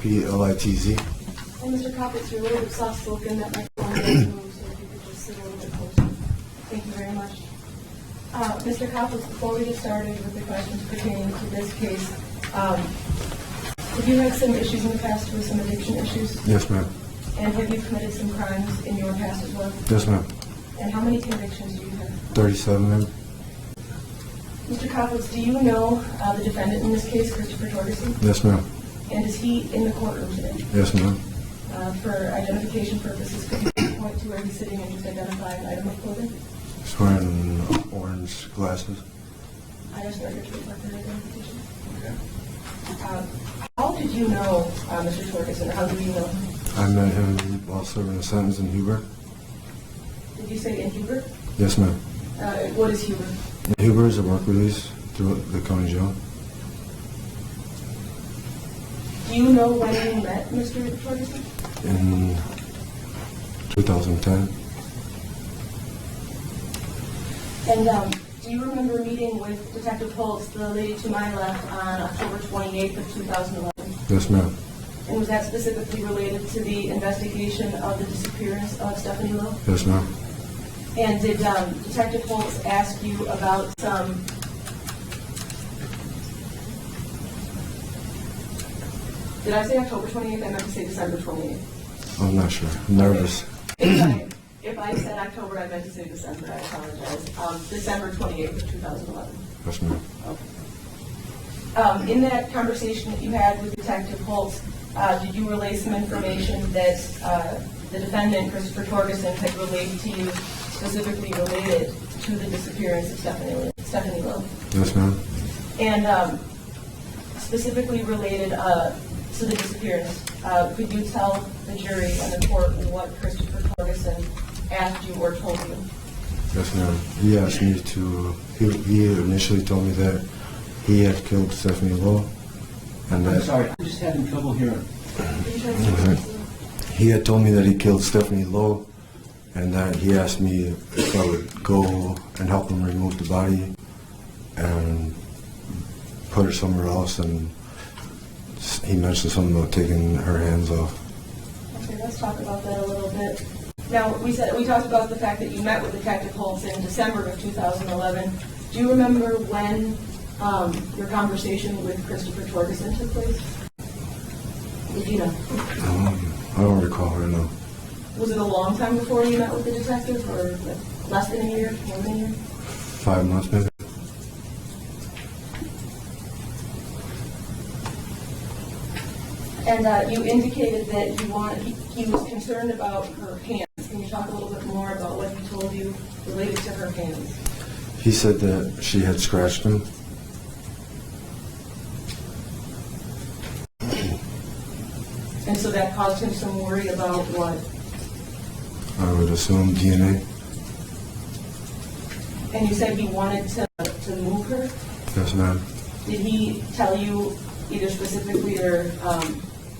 Koplitz. And Mr. Koplitz, you're a little bit soft-spoken. That microphone does move, so if you could just sit a little bit closer. Thank you very much. Mr. Koplitz, before we get started with the questions pertaining to this case, have you had some issues in the past with some addiction issues? Yes, ma'am. And have you committed some crimes in your past as well? Yes, ma'am. And how many convictions do you have? 37, ma'am. Mr. Koplitz, do you know the defendant in this case, Kristopher Torgerson? Yes, ma'am. And is he in the courtroom today? Yes, ma'am. For identification purposes, could you point to where he's sitting and just identify an item of clothing? He's wearing orange glasses. I just record to reflect that identification. Okay. How did you know Mr. Torgerson, or how do you know him? I met him while serving a sentence in Huber. Did you say in Huber? Yes, ma'am. What is Huber? Huber is a work release through the county jail. Do you know when you met Mr. Torgerson? In 2010. And do you remember meeting with Detective Holtz, the lady to my left, on October 28th of 2011? Yes, ma'am. And was that specifically related to the investigation of the disappearance of Stephanie Lowe? Yes, ma'am. And did Detective Holtz ask you about some... Did I say October 28th? I meant to say December 28th. I'm not sure. I'm nervous. If I said October, I meant to say December. I apologize. December 28th of 2011. Yes, ma'am. Okay. In that conversation that you had with Detective Holtz, did you relay some information that the defendant, Kristopher Torgerson, had relayed to you, specifically related to the disappearance of Stephanie Lowe? Yes, ma'am. And specifically related to the disappearance, could you tell the jury and the court what Kristopher Torgerson asked you or told you? Yes, ma'am. He asked me to, he initially told me that he had killed Stephanie Lowe. And that, I'm sorry, I'm just having trouble hearing. He had told me that he killed Stephanie Lowe, and that he asked me if I would go and help him remove the body and put her somewhere else, and he mentioned something about taking her hands off. Okay, let's talk about that a little bit. Now, we talked about the fact that you met with Detective Holtz in December of 2011. Do you remember when your conversation with Kristopher Torgerson took place? If you know. I don't recall right now. Was it a long time before you met with the detective, or less than a year, more than a year? 5 months, maybe. And you indicated that he was concerned about her hands. Can you talk a little bit more about what he told you related to her hands? He said that she had scratched him. And so that caused him some worry about what? I would assume DNA. And you said he wanted to move her? Yes, ma'am. Did he tell you either specifically or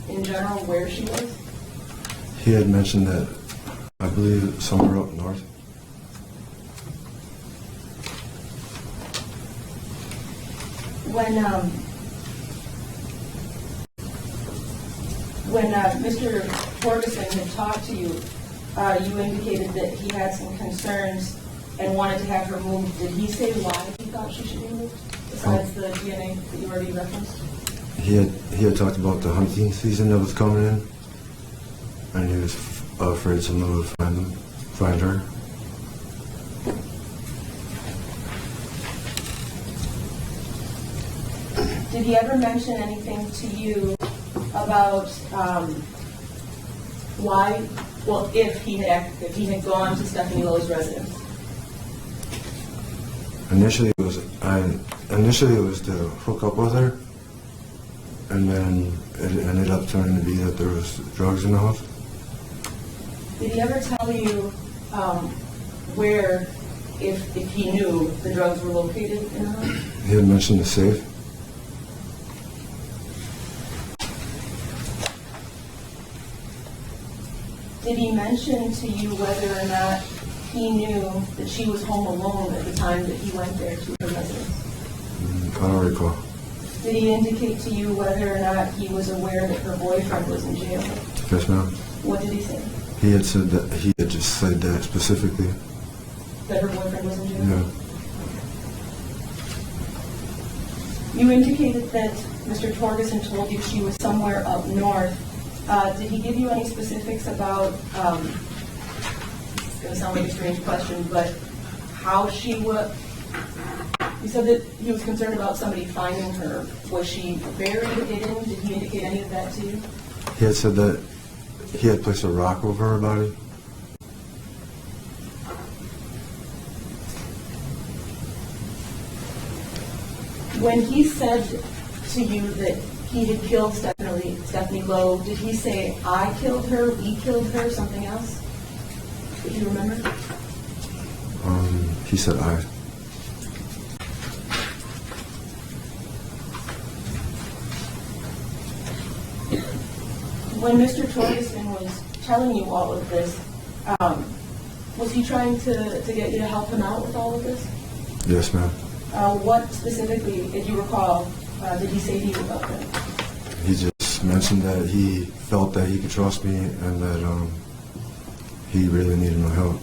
in general where she was? He had mentioned that, I believe, somewhere up north. When Mr. Torgerson had talked to you, you indicated that he had some concerns and wanted to have her moved. Did he say why he thought she should be moved, besides the DNA that you already referenced? He had talked about the hunting season that was coming in, and he was afraid someone would find her. Did he ever mention anything to you about why? Well, if he had gone to Stephanie Lowe's residence. Initially, it was to hook up with her, and then it ended up turning to be that there was drugs in the house. Did he ever tell you where, if he knew, the drugs were located in the house? He had mentioned the safe. Did he mention to you whether or not he knew that she was home alone at the time that he went there to her residence? I don't recall. Did he indicate to you whether or not he was aware that her boyfriend was in jail? Yes, ma'am. What did he say? He had said that, he had just said that specifically. That her boyfriend was in jail? Yeah. You indicated that Mr. Torgerson told you she was somewhere up north. Did he give you any specifics about, it's going to sound like a strange question, but how she was, you said that he was concerned about somebody finding her. Was she buried, hidden? Did he indicate any of that to you? He had said that he had placed a rock over her body. When he said to you that he had killed Stephanie Lowe, did he say, I killed her, we killed her, something else? Do you remember? He said I. When Mr. Torgerson was telling you all of this, was he trying to get you to help him out with all of this? Yes, ma'am. What specifically, if you recall, did he say to you about that? He just mentioned that he felt that he could trust me and that he really needed my help.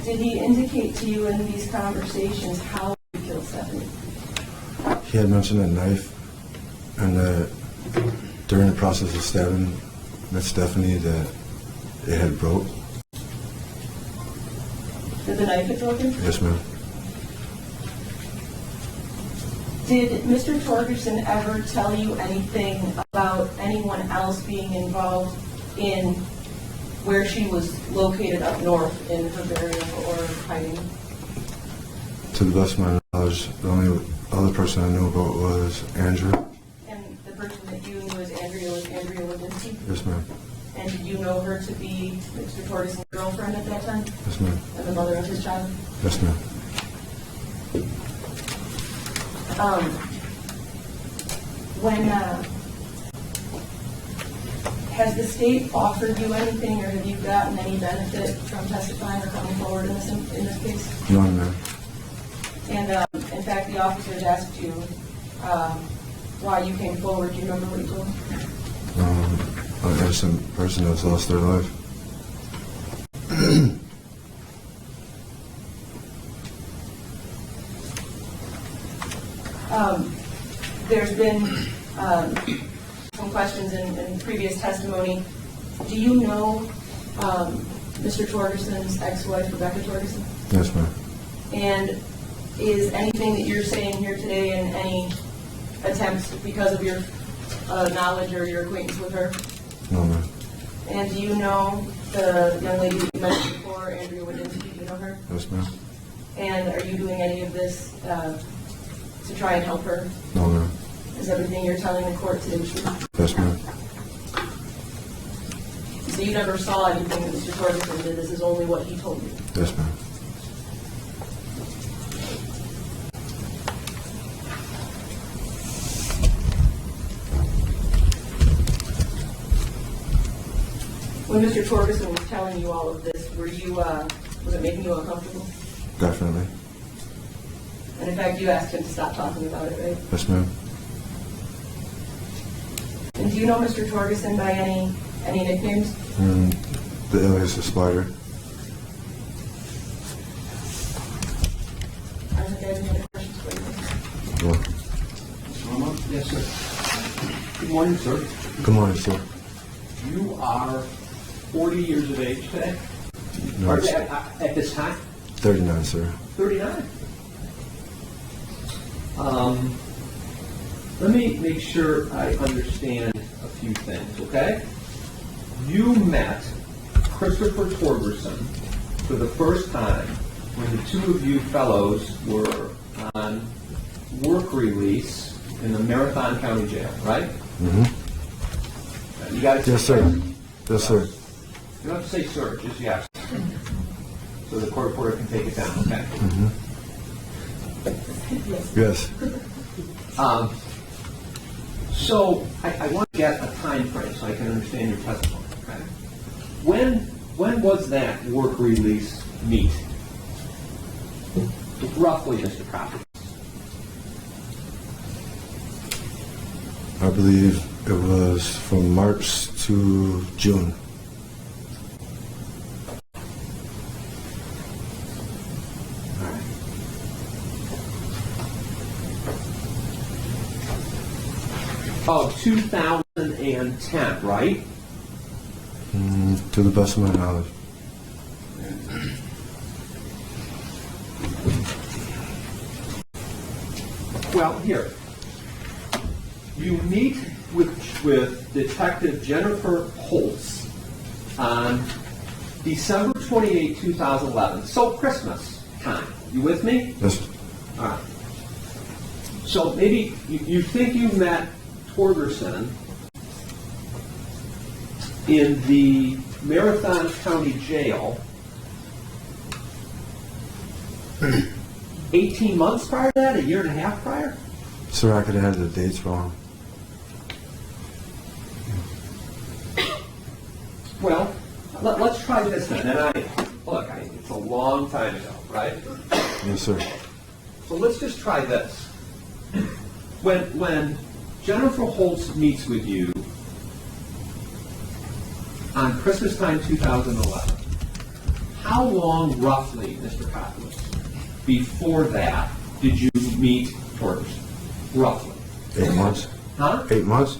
Did he indicate to you in these conversations how he killed Stephanie? He had mentioned a knife and that during the process of stabbing Miss Stephanie that it had broke. Did the knife get broken? Yes, ma'am. Did Mr. Torgerson ever tell you anything about anyone else being involved in where she was located up north in her burial or hiding? To the best of my knowledge, the only other person I knew about was Andrew. And the person that you knew as Andrea was Andrea Levinsky? Yes, ma'am. And did you know her to be Mr. Torgerson's girlfriend at that time? Yes, ma'am. And the mother of his child? Yes, ma'am. Has the state offered you anything, or have you gotten any benefit from testifying or coming forward in this case? None, ma'am. And in fact, the officers asked you why you came forward. Do you remember what you told them? An innocent person that's lost their life. There's been some questions in previous testimony. Do you know Mr. Torgerson's ex-wife, Rebecca Torgerson? Yes, ma'am. And is anything that you're saying here today in any attempts because of your knowledge or your acquaintance with her? No, ma'am. And do you know the young lady that you mentioned before, Andrea Levinsky? Do you know her? Yes, ma'am. And are you doing any of this to try and help her? No, ma'am. Is everything you're telling the court today true? Yes, ma'am. So you never saw anything that Mr. Torgerson did. This is only what he told you. Yes, ma'am. When Mr. Torgerson was telling you all of this, were you, was it making you uncomfortable? Definitely. And in fact, you asked him to stop talking about it, right? Yes, ma'am. And do you know Mr. Torgerson by any nicknames? The alias is Spider. I don't think I have any other questions for you. Yeah. Mr. Romo? Yes, sir. Good morning, sir. Good morning, sir. You are 40 years of age today? No, Or it's at this time? 39, sir. 39. Let me make sure I understand a few things, okay? You met Kristopher Torgerson for the first time when the two of you fellows were on work release in the Marathon County Jail, right? Mm-hmm. You got to Yes, sir. Yes, sir. You don't have to say sir, just yes. So the court reporter can take it down, okay? Yes. Yes. So I want to get a time frame so I can understand your testimony, okay? When was that work release meet? Roughly, Mr. Koplitz. I believe it was from March to June. Of 2010, right? To the best of my knowledge. Well, here. You meet with Detective Jennifer Holtz on December 28, 2011. So Christmas time. You with me? Yes. All right. So maybe you think you met Torgerson in the Marathon County Jail 18 months prior to that, a year and a half prior? Sir, I could have had the dates wrong. Well, let's try this then. And it's a long time ago, right? Yes, sir. So let's just try this. When Jennifer Holtz meets with you on Christmas time 2011, how long roughly, Mr. Koplitz, before that did you meet Torgerson? Roughly. 8 months. Huh? 8 months?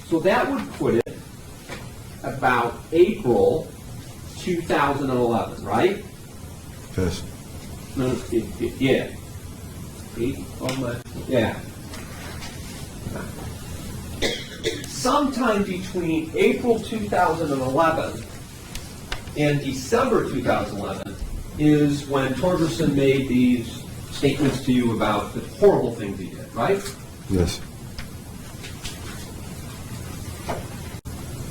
So that would put it about April 2011, right? Yes. No, yeah. 8 months. Yeah. Sometime between April 2011 and December 2011 is when Torgerson made these statements to you about the horrible things he did, right? Yes.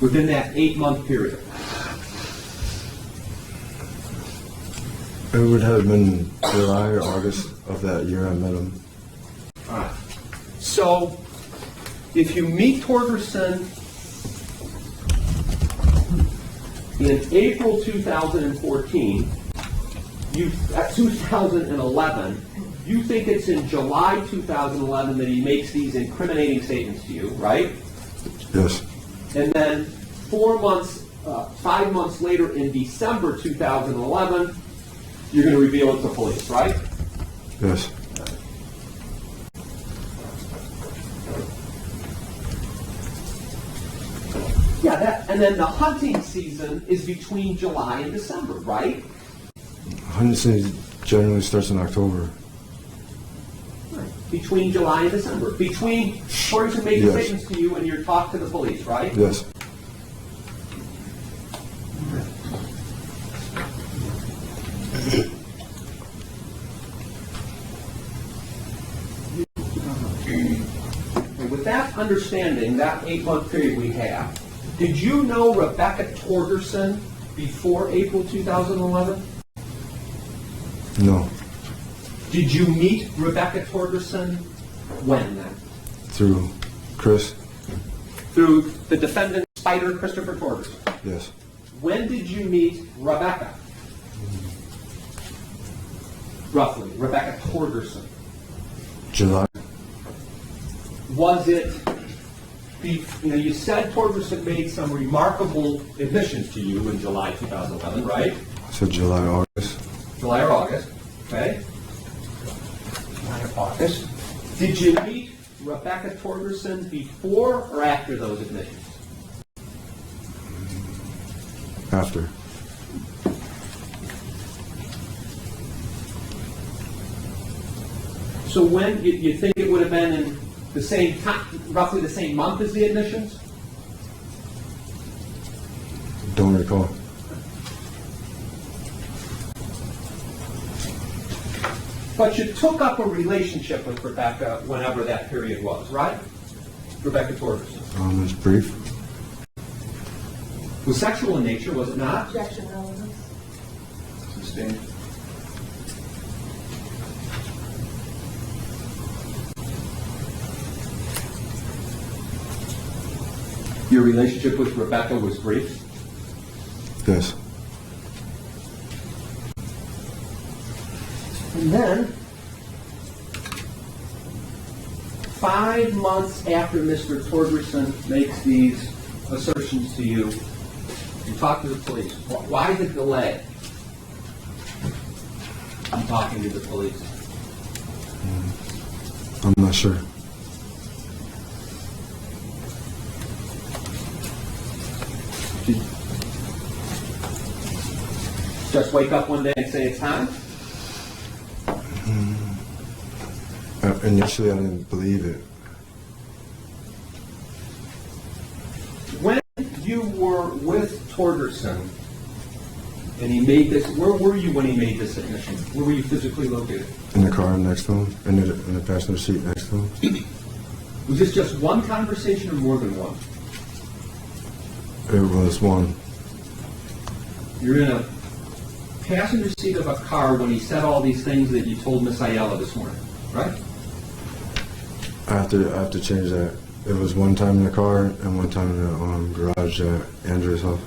Within that 8-month period. It would have been July or August of that year I met him. All right. So, if you meet Torgerson in April 2014, 2011, you think it's in July 2011 that he makes these incriminating statements to you, right? Yes. And then 5 months later in December 2011, you're going to reveal it to police, right? Yes. Yeah, and then the hunting season is between July and December, right? Hunting season generally starts in October. Between July and December. Between Torgerson making Yes. statements to you and your talk to the police, right? Yes. And with that understanding, that 8-month period we have, did you know Rebecca Torgerson before April 2011? No. Did you meet Rebecca Torgerson when then? Through Chris? Through the defendant, Spider Kristopher Torgerson. Yes. When did you meet Rebecca? Roughly, Rebecca Torgerson. July. Was it, you said Torgerson made some remarkable admissions to you in July 2011, right? So July, August. July or August, okay? July or August. Did you meet Rebecca Torgerson before or after those admissions? After. So when, you think it would have been in the same time, roughly the same month as the admissions? Don't recall. But you took up a relationship with Rebecca whenever that period was, right? Rebecca Torgerson. It's brief. It was sexual in nature, was it not? Objection, relevance. Sustained. Your relationship with Rebecca was brief? Yes. And then, 5 months after Mr. Torgerson makes these assertions to you, you talk to the police. Why the delay in talking to the police? I'm not sure. Just wake up one day and say it's time? Initially, I didn't believe it. When you were with Torgerson and he made this, where were you when he made this admission? Where were you physically located? In the car next to him, in the passenger seat next to him. Was this just one conversation or more than one? It was one. You're in a passenger seat of a car when he said all these things that you told Miss Ayala this morning, right? I have to change that. It was one time in the car and one time in the garage at Andrea's house.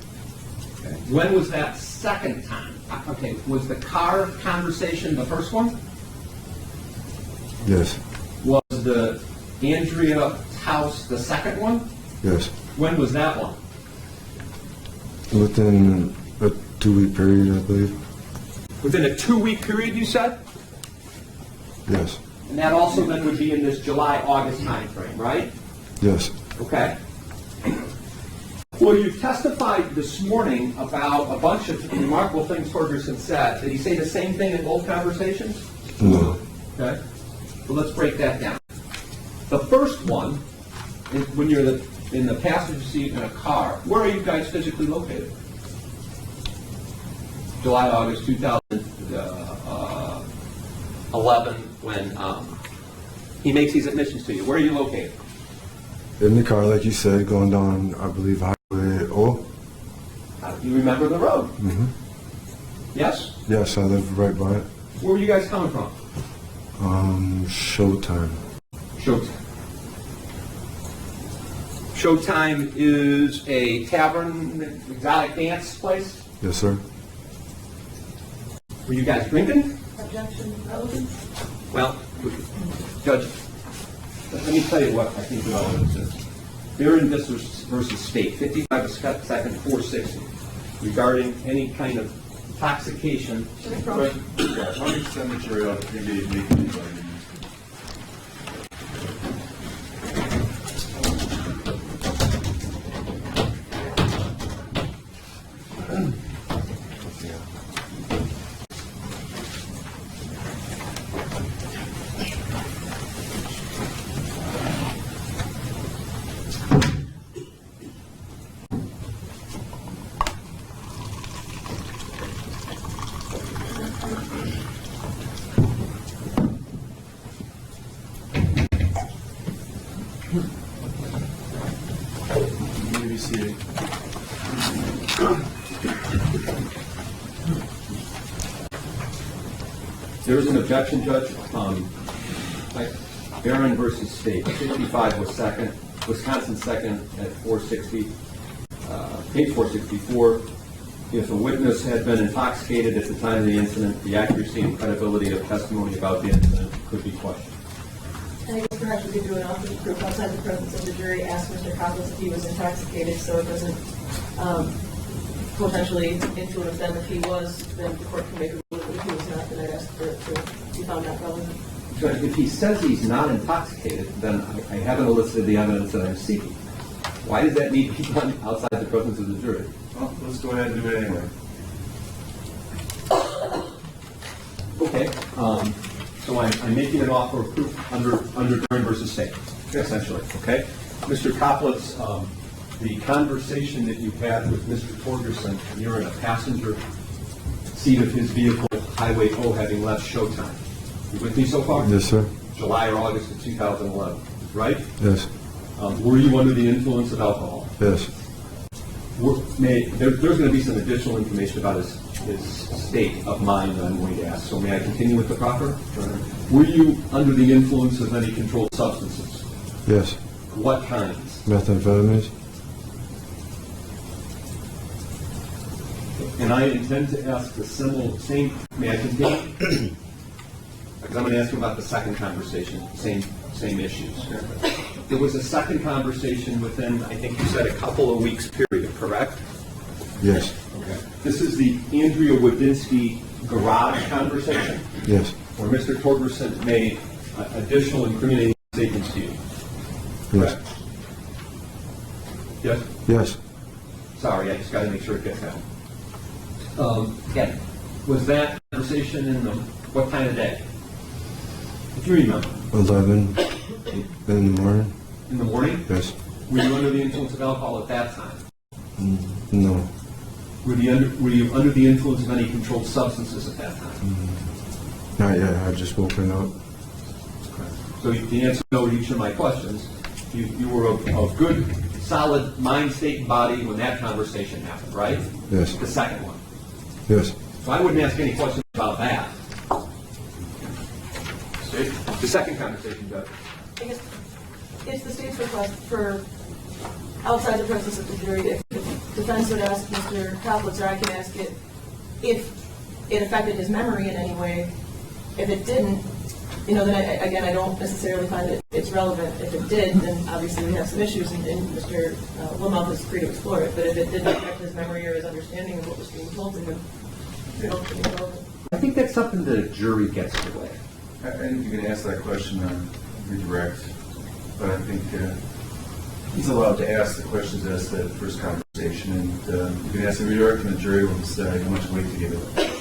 Okay. When was that second time? Okay, was the car conversation the first one? Yes. Was the Andrea house the second one? Yes. When was that one? Within a 2-week period, I believe. Within a 2-week period, you said? Yes. And that also then would be in this July-August time frame, right? Yes. Okay. Well, you testified this morning about a bunch of remarkable things Torgerson said. Did he say the same thing in both conversations? No. Okay. Well, let's break that down. The first one is when you're in the passenger seat in a car. Where are you guys physically located? July, August 2011, when he makes these admissions to you. Where are you located? In the car, like you said, going down, I believe, Highway O. You remember the road? Mm-hmm. Yes? Yes, I live right by it. Where were you guys coming from? Showtime. Showtime. Showtime is a tavern, exotic dance place. Yes, sir. Were you guys drinking? Objection, relevance? Well, Judge, let me tell you what I think the relevance is. Barron versus State, 55 second 460, regarding any kind of intoxication. Let me send material out to you. Maybe see. There is an objection, Judge. Barron versus State, 55 was second, Wisconsin second at 460, page 464. If a witness had been intoxicated at the time of the incident, the accuracy and credibility of testimony about the incident could be questioned. And I guess perhaps we could do an offer of proof outside the presence of the jury, ask Mr. Koplitz if he was intoxicated, so it doesn't potentially influence them. If he was, then the court can make a ruling. If he was not, then I'd ask for it to be found not relevant. Judge, if he says he's not intoxicated, then I haven't elicited the evidence that I'm seeking. Why does that need to be done outside the presence of the jury? Well, let's go ahead and do it anyway. Okay, so I'm making an offer of proof under Barron versus State, essentially, okay? Mr. Koplitz, the conversation that you had with Mr. Torgerson, you're in a passenger seat of his vehicle, Highway O, having left Showtime. You with me so far? Yes, sir. July or August of 2011, right? Yes. Were you under the influence of alcohol? Yes. There's going to be some additional information about his state of mind that I'm going to ask. So may I continue with the proffer? Were you under the influence of any controlled substances? Yes. What kinds? Methamphetamines. And I intend to ask the same, may I continue? Because I'm going to ask you about the second conversation, same same issues. There was a second conversation within, I think you said, a couple of weeks period, correct? Yes. Okay. This is the Andrea Wadinsky garage conversation, Yes. where Mr. Torgerson made additional incriminating statements to you. Yes. Yes? Yes. Sorry, I just got to make sure it gets out. Again, was that conversation in what time of day? If you remember. 11 in the morning. In the morning? Yes. Were you under the influence of alcohol at that time? No. Were you under the influence of any controlled substances at that time? Not yet. I just woken up. So the answer no to each of my questions. You were of good, solid mind, state, and body when that conversation happened, right? Yes. The second one. Yes. So I wouldn't ask any questions about that. The second conversation, Judge. I guess it's the state's request for outside the presence of the jury. If the defense would ask Mr. Koplitz, or I can ask it, if it affected his memory in any way. If it didn't, then I don't necessarily find that it's relevant. If it did, then obviously we have some issues, and Mr. Wilmouth is free to explore it. But if it didn't affect his memory or his understanding of what was being told to him, I don't think it's relevant. I think that's something that a jury gets to weigh. I think you can ask that question on redirect, but I think he's allowed to ask the questions as that first conversation, and you can ask the redirect, and the jury will decide how much weight to give it.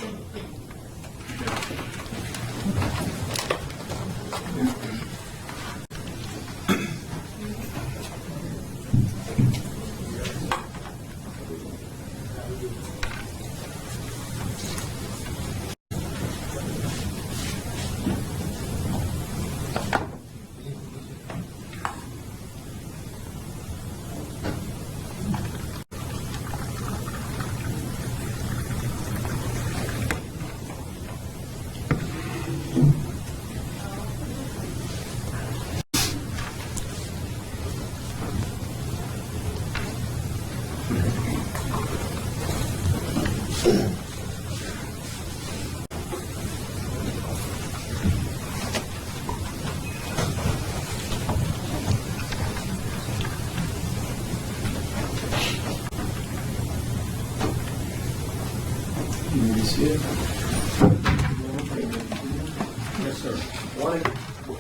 Yes, sir.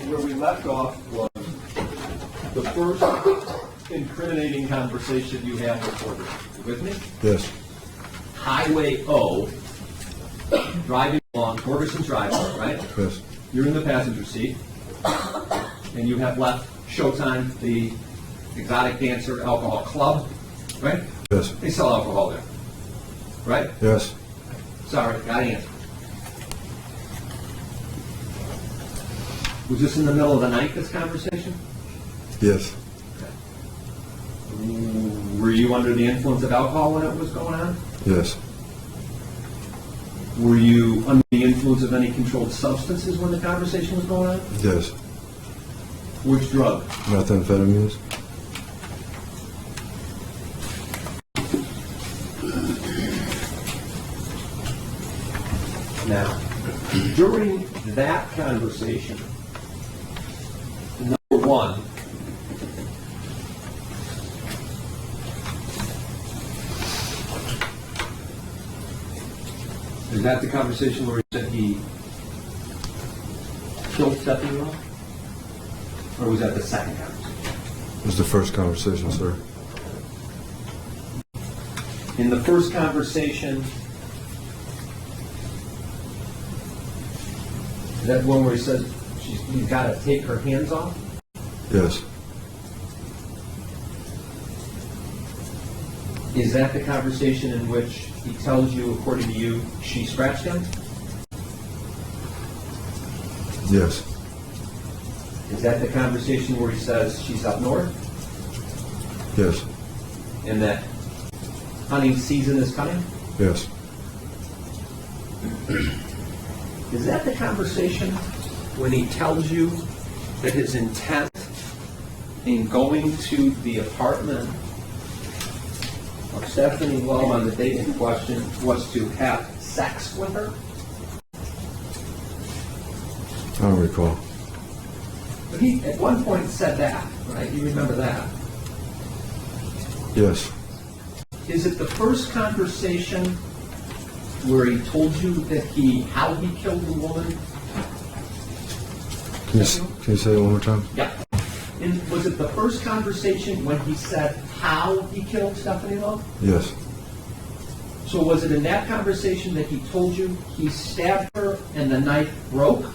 Where we left off was the first incriminating conversation you had with Porter. You with me? Yes. Highway O, driving along, Torgerson's driving, right? Yes. You're in the passenger seat, and you have left Showtime, the exotic dancer alcohol club, right? Yes. They sell alcohol there, right? Yes. Sorry, got to answer. Was this in the middle of the night, this conversation? Yes. Were you under the influence of alcohol when it was going on? Yes. Were you under the influence of any controlled substances when the conversation was going on? Yes. Which drug? Methamphetamines. Now, during that conversation, number one, is that the conversation where he said he killed Stephanie Rowe? Or was that the second conversation? It was the first conversation, sir. In the first conversation, is that the one where he says you've got to take her hands off? Yes. Is that the conversation in which he tells you, according to you, she scratched him? Yes. Is that the conversation where he says she's up north Yes. and that hunting season is coming? Yes. Is that the conversation when he tells you that his intent in going to the apartment of Stephanie Lowe on the date in question was to have sex with her? I don't recall. But he, at one point, said that, right? You remember that? Yes. Is it the first conversation where he told you that how he killed the woman? Can you say it one more time? Yeah. And was it the first conversation when he said how he killed Stephanie Lowe? Yes. So was it in that conversation that he told you he stabbed her and the knife broke?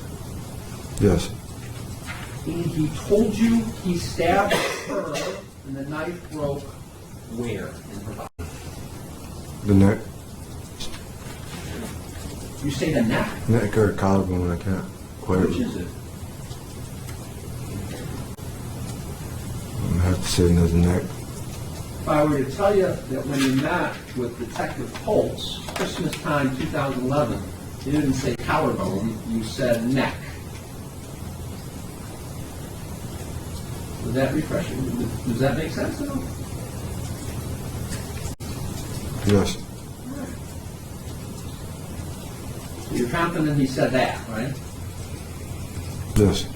Yes. And he told you he stabbed her and the knife broke where in her body? The neck. You say the neck? Neck or collarbone, I can't quite. Which is it? I have to say the neck. If I were to tell you that when you met with Detective Holtz, Christmas time 2011, you didn't say collarbone, you said neck. Would that refresh you? Does that make sense at all? Yes. You're confident he said that, right? Yes.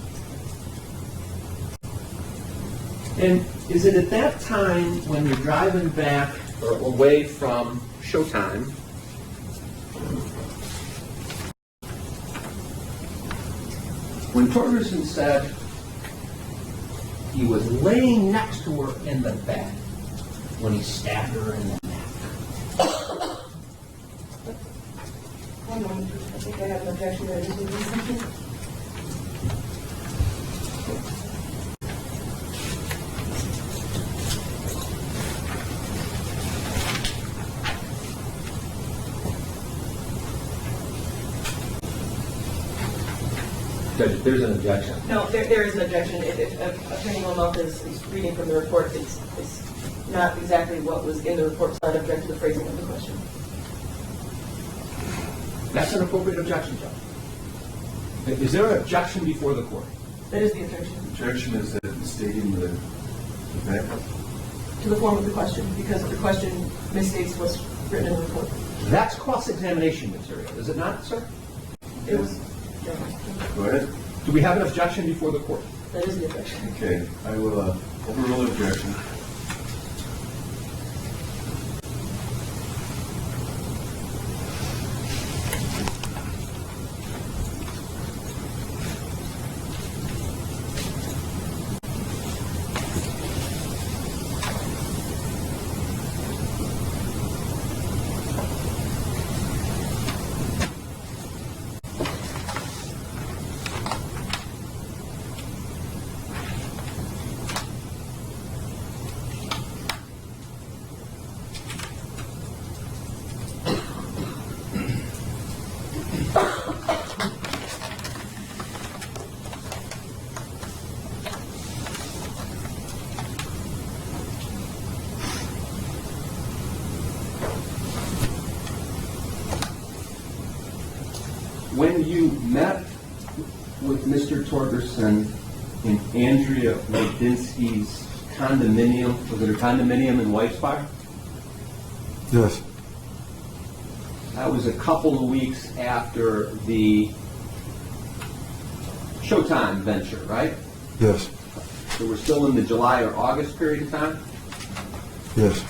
And is it at that time when you're driving back or away from Showtime, when Torgerson said he was laying next to her in the bed when he stabbed her in the neck? One moment, I think I have an objection that is doing something. Judge, there's an objection. No, there is an objection. If Attorney Wilmoth is reading from the report, it's not exactly what was in the report, so I'd object to the phrasing of the question. That's an appropriate objection, Judge. Is there an objection before the court? That is the objection. Objection is that stating the fact. To the form of the question, because the question misstates what's written in the report. That's cross-examination material, is it not, sir? It was, Go ahead. Do we have an objection before the court? that is the objection. Okay, I will overrule the objection. When you met with Mr. Torgerson in Andrea Ladinsky's condominium, was it a condominium in Whitespire? Yes. That was a couple of weeks after the Showtime venture, right? Yes. So we're still in the July or August period of time? Yes.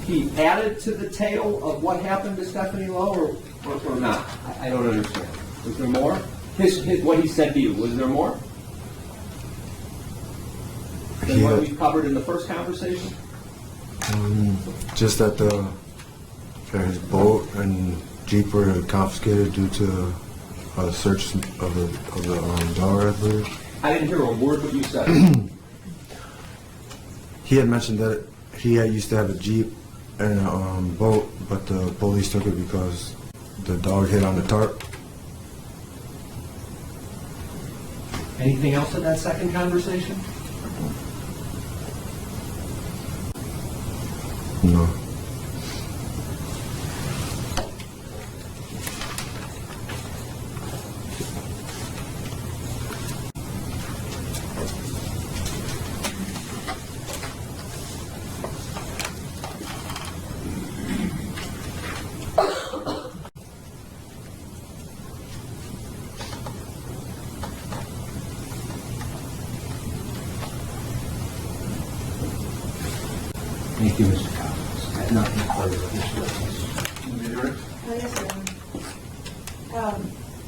He added to the tale of what happened to Stephanie Lowe or not? I don't understand. Was there more? What he said to you, was there more? Than what we covered in the first conversation? Just that his boat and Jeep were confiscated due to a search of the dollar, I believe. I didn't hear a word what you said. He had mentioned that he used to have a Jeep and a boat, but the police took it because the dog hit on the tarp. Anything else in that second conversation? No. Thank you, Mr. Koplitz. I have nothing further with this witness. Redirect? Yes, sir.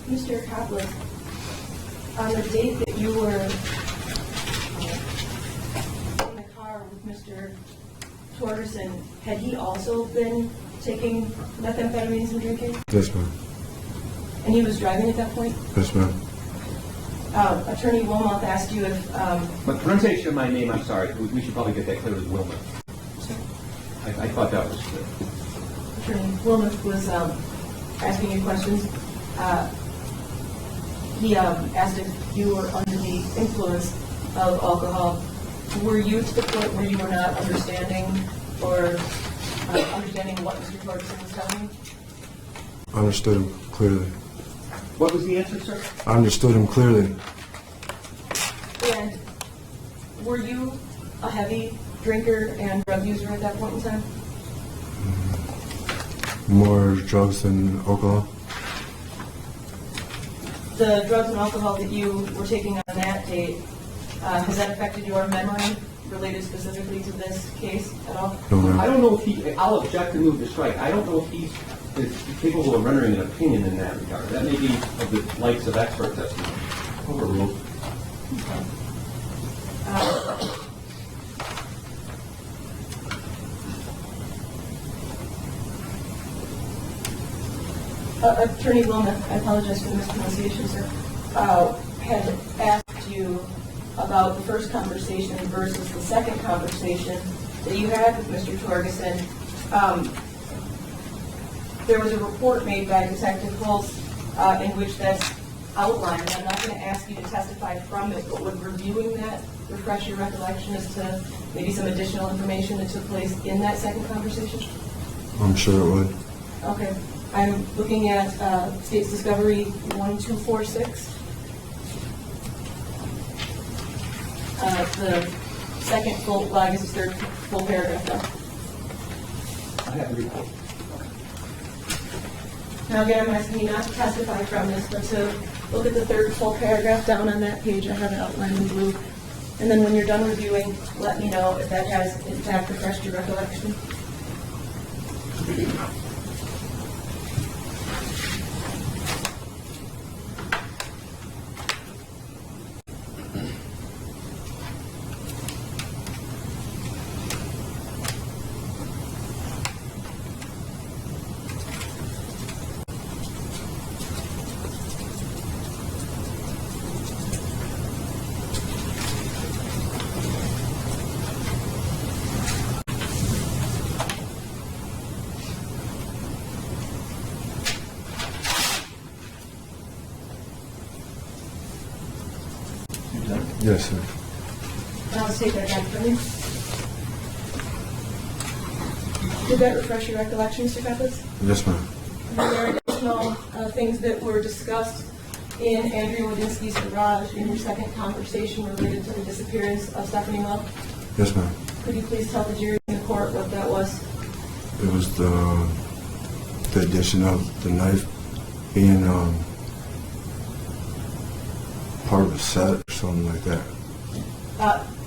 Mr. Koplitz, on the date that you were in the car with Mr. Torgerson, had he also been taking methamphetamines and drinking? Yes, ma'am. And he was driving at that point? Yes, ma'am. Attorney Wilmoth asked you if, But pronunciation of my name, I'm sorry, we should probably get that clear as Wilmer. I thought that was clear. Attorney Wilmoth was asking you questions. He asked if you were under the influence of alcohol. Were you to the point where you were not understanding or understanding what Mr. Torgerson was telling you? I understood him clearly. What was the answer, sir? I understood him clearly. And were you a heavy drinker and drug user at that point in time? More drugs than alcohol. The drugs and alcohol that you were taking on that date, has that affected your memory related specifically to this case at all? No, ma'am. I don't know if I'll object and move to strike. I don't know if he's capable of rendering an opinion in that regard. That may be of the likes of expert testimony. Overruled. Attorney Wilmoth, I apologize for the mispronunciation, sir, had asked you about the first conversation versus the second conversation that you had with Mr. Torgerson. There was a report made by Detective Holtz in which that's outlined. I'm not going to ask you to testify from it, but would reviewing that refresh your recollection as to maybe some additional information that took place in that second conversation? I'm sure it would. Okay. I'm looking at State's Discovery 1246. The second full, well, I guess it's third full paragraph though. I have the report. Now again, I'm asking you not to testify from this, but to look at the third full paragraph down on that page. I have it outlined in blue. And then when you're done reviewing, let me know if that has in fact refreshed your recollection. Yes, sir. I'll just take that back from you. Did that refresh your recollection, Mr. Koplitz? Yes, ma'am. Were there additional things that were discussed in Andrea Wadinsky's garage in your second conversation related to the disappearance of Stephanie Love? Yes, ma'am. Could you please tell the jury in the court what that was? It was the addition of the knife being part of a set or something like that.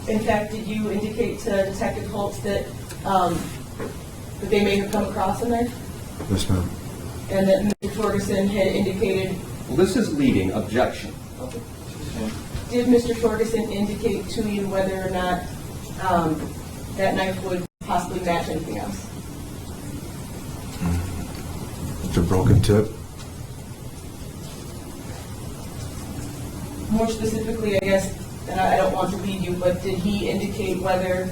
In fact, did you indicate to Detective Holtz that that they may have come across a knife? Yes, ma'am. And that Mr. Torgerson had indicated? Well, this is leading. Objection. Did Mr. Torgerson indicate to you whether or not that knife would possibly match anything else? It's a broken tip. More specifically, I guess, and I don't want to lead you, but did he indicate whether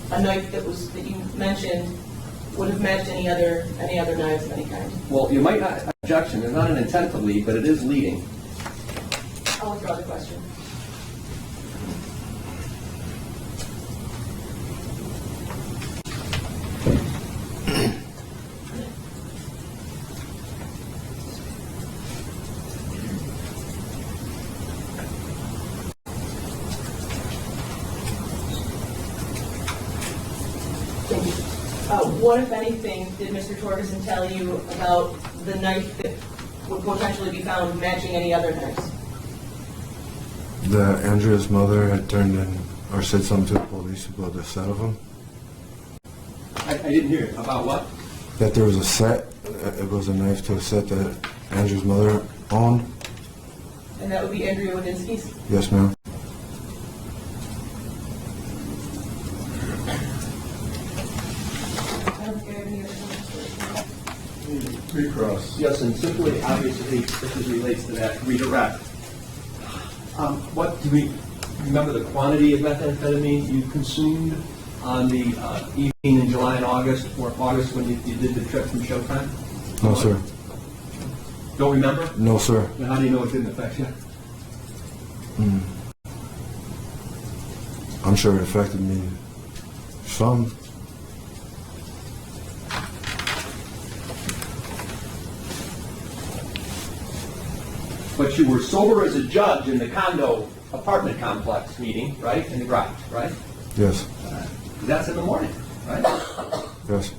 a knife that you mentioned would have matched any other knives of any kind? Well, you might not. Objection. There's not an intent to lead, but it is leading. I'll withdraw the question. What, if anything, did Mr. Torgerson tell you about the knife that would potentially be found matching any other knives? That Andrea's mother had turned in or said something to the police about the set of them. I didn't hear it. About what? That there was a set, it was a knife to a set that Andrew's mother owned. And that would be Andrea Wadinsky's? Yes, ma'am. I don't think I have any other questions. Recross. Yes, and simply, obviously, this relates to that redirect. What do we remember the quantity of methamphetamine you consumed on the evening in July and August, or August when you did the trip from Showtime? No, sir. Don't remember? No, sir. Then how do you know it didn't affect you? I'm sure it affected me some. But you were sober as a judge in the condo apartment complex meeting, right? In the garage, right? Yes. That's in the morning, right? Yes.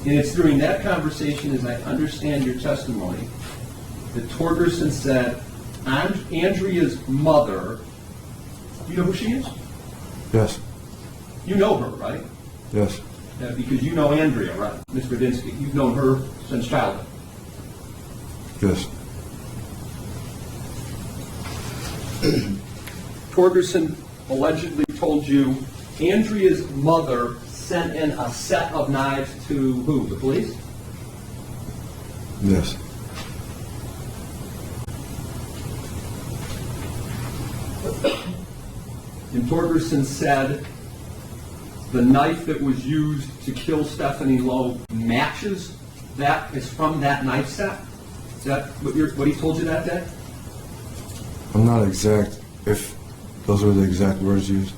And it's during that conversation, as I understand your testimony, that Torgerson said, Andrea's mother, do you know who she is? Yes. You know her, right? Yes. Because you know Andrea, right? Ms. Radinsky. You've known her since childhood. Yes. Torgerson allegedly told you Andrea's mother sent in a set of knives to who? The police? Yes. And Torgerson said the knife that was used to kill Stephanie Lowe matches that, is from that knife set? Is that what he told you that day? I'm not exact if those were the exact words used.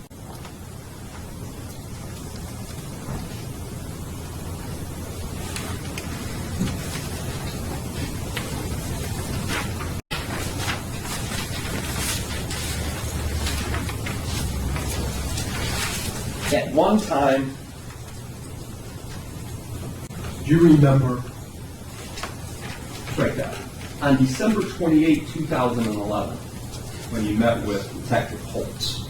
At one time, do you remember, write that, on December 28, 2011, when you met with Detective Holtz,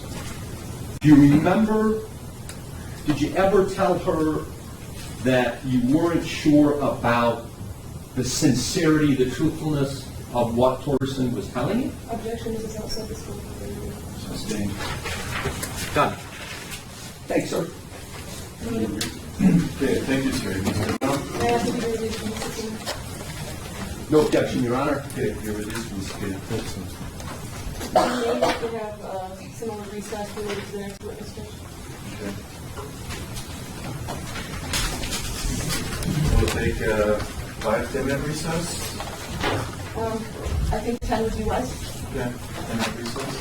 do you remember, did you ever tell her that you weren't sure about the sincerity, the truthfulness of what Torgerson was telling you? Objection, this is outside the scope of the hearing. Sustained. Done. Thanks, sir. Okay, thank you, sir. Mr. Brown? May I ask if you release from the scene? No objection, Your Honor. Okay, you're released from the stand. We may have to have a similar recess related to the next witness, Judge. Okay. We'll take a 5-10-minute recess. I think 10 would be wise. Okay, 10-minute recess.